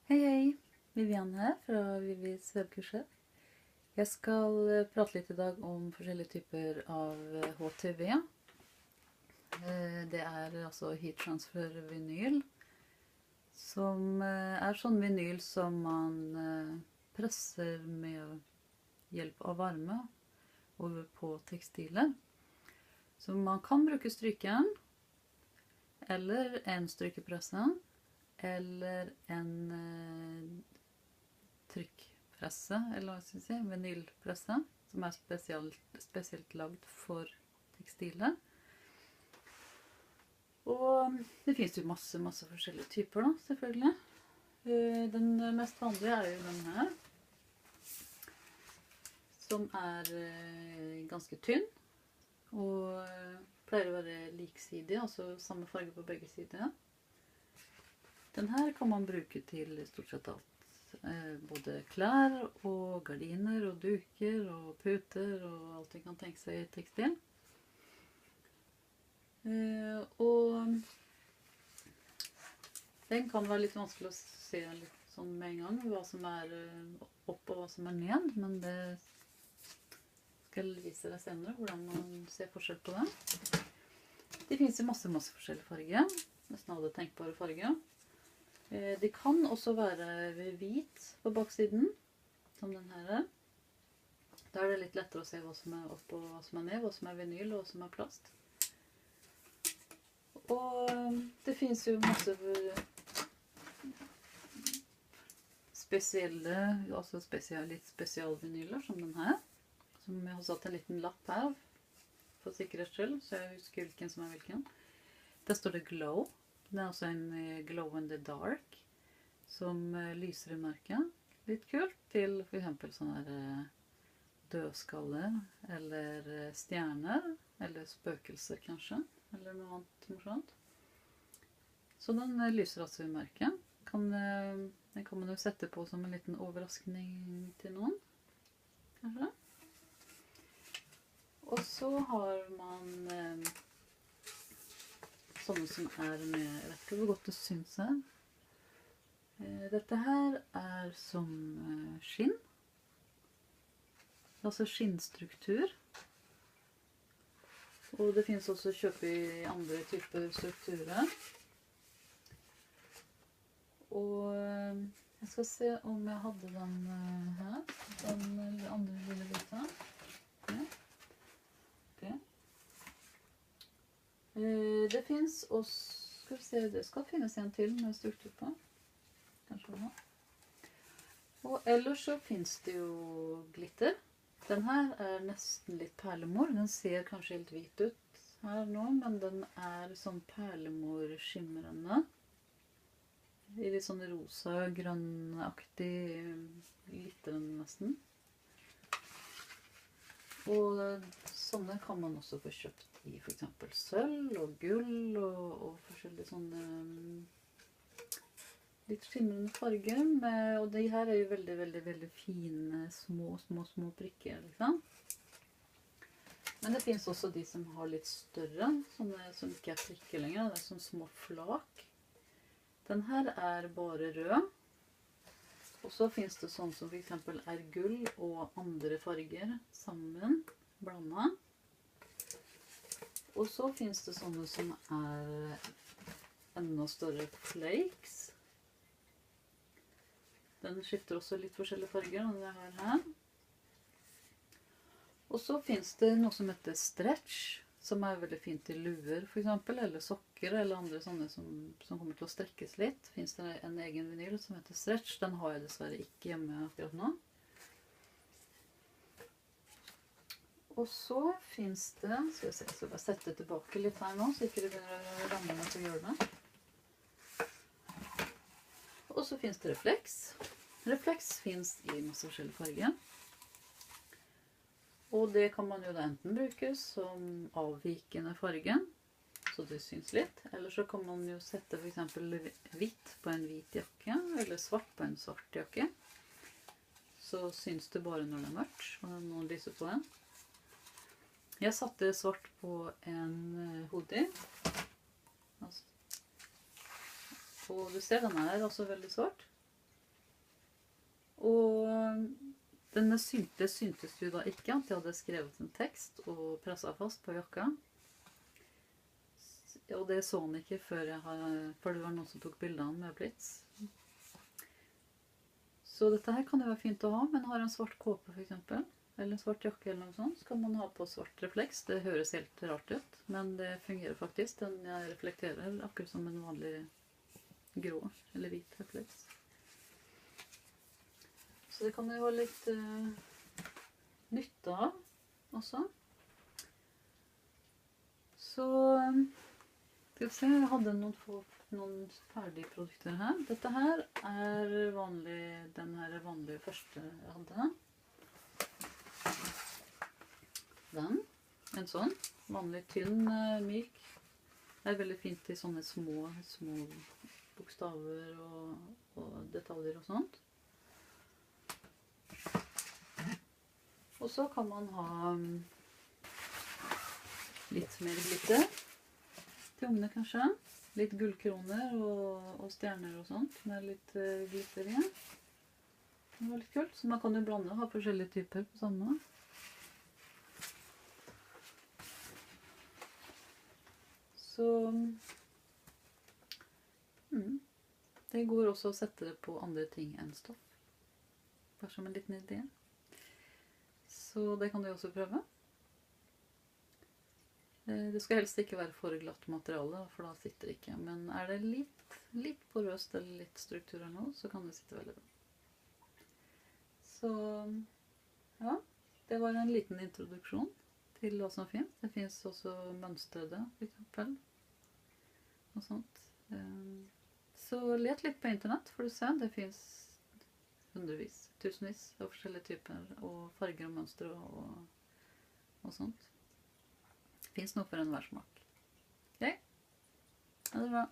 Hei, hei. Vivian her fra Vivis webkurser. Jeg skal prate litt i dag om forskjellige typer av HTV. Det er altså heat transfer vinyl, som er sånn vinyl som man presser med hjelp av varme over på tekstiler. Så man kan bruke strykejern, eller en strykepresse, eller en trykkpresse, eller hva skal jeg si, vinylpresse, som er spesielt lagd for tekstiler. Og det finnes jo masse forskjellige typer da, selvfølgelig. Den mest vanlige er jo den her, som er ganske tynn, og pleier å være liksidig, altså samme farge på begge sider. Den her kan man bruke til stort sett alt. Både klær og gardiner og duker og puter og alt vi kan tenke seg i tekstil. Og den kan være litt vanskelig å se litt sånn med en gang, hva som er opp og hva som er ned, men det skal jeg vise deg senere, hvordan man ser forskjell på det. Det finnes jo masse forskjellige farger, nesten alle tenkbare farger. De kan også være hvit på baksiden, som den her er. Da er det litt lettere å se hva som er opp og hva som er ned, hva som er vinyl og hva som er plast. Og det finnes jo masse spesielle, altså litt spesialvinyler, som den her. Som jeg har satt en liten lapp her, for sikkerhets skyld, så jeg husker hvilken som er hvilken. Der står det Glow. Det er også en Glow in the Dark, som lyser i mørket. Litt kult til for eksempel sånne her dødskaller, eller stjerner, eller spøkelser kanskje, eller noe annet morsomt. Så den lyser altså i mørket. Den kan man jo sette på som en liten overraskning til noen, kanskje. Og så har man sånne som er med, jeg vet ikke hvor godt det synes her. Dette her er som skinn. Altså skinnstruktur. Og det finnes også kjøp i andre typer strukturer. Og jeg skal se om jeg hadde den her. Den andre lille biten. Ja. Okay. Det finnes også, skal vi se, det skal finnes en til med struktur på. Kanskje nå. Og ellers så finnes det jo glitter. Den her er nesten litt perlemor. Den ser kanskje helt hvit ut her nå, men den er sånn perlemor-skimrende. I litt sånn rosa, grønnaktig glitteren nesten. Og sånne kan man også få kjøpt i for eksempel sølv og gull og forskjellige sånne litt skimrende farger. Og de her er jo veldig fine, små prikker, liksom. Men det finnes også de som har litt større, sånne som ikke er prikker lenger. Det er sånne små flak. Den her er bare rød. Og så finnes det sånn som for eksempel er gull og andre farger sammen, blandet. Og så finnes det sånne som er enda større flakes. Den skifter også litt forskjellige farger enn det jeg har her. Og så finnes det noe som heter stretch, som er veldig fint til luer for eksempel, eller sokker, eller andre sånne som kommer til å strekkes litt. Finnes det en egen vinyl som heter stretch. Den har jeg dessverre ikke hjemme akkurat nå. Og så finnes det, skal vi se, jeg skal bare sette tilbake litt her nå, så ikke det begynner å ramme meg til å gjøre det. Og så finnes det refleks. Refleks finnes i masse forskjellige farger. Og det kan man jo da enten bruke som avvikende farge, så det syns litt. Eller så kan man jo sette for eksempel hvitt på en hvit jakke, eller svart på en svart jakke. Så syns det bare når det er mørkt, og noen lyser på den. Jeg satte svart på en hoodie. Og du ser, den er også veldig svart. Og det syntes jo da ikke at jeg hadde skrevet en tekst og presset fast på jakka. Og det så han ikke for det var noen som tok bildene med blits. Så dette her kan jo være fint å ha, men har en svart kåpe for eksempel, eller en svart jakke eller noe sånt, så kan man ha på svart refleks. Det høres helt rart ut, men det fungerer faktisk. Den jeg reflekterer akkurat som en vanlig grå eller hvit refleks. Så det kan jo ha litt nytte av også. Så skal vi se, jeg hadde noen ferdige produkter her. Dette her er vanlig, den her er vanlig første jeg hadde. Den, en sånn, vanlig tynn, myk. Det er veldig fint i sånne små bokstaver og detaljer og sånt. Og så kan man ha litt mer glitter til ungene kanskje. Litt gullkroner og stjerner og sånt med litt glitter i. Det var litt kult, så man kan jo blande og ha forskjellige typer på samme. Så det går også å sette det på andre ting enn stoff. Bare som en liten idé. Så det kan du også prøve. Det skal helst ikke være for glatt materiale, for da sitter det ikke. Men er det litt porøst eller litt struktur eller noe, så kan det sitte veldig bra. Så ja, det var en liten introduksjon til hva som finnes. Det finnes også mønstrede, for eksempel. Og sånt. Så let litt på internett, for du ser, det finnes hundrevis, tusenvis av forskjellige typer, og farger og mønstre og sånt. Det finnes noe for enhver smak. Ok? Ha det bra.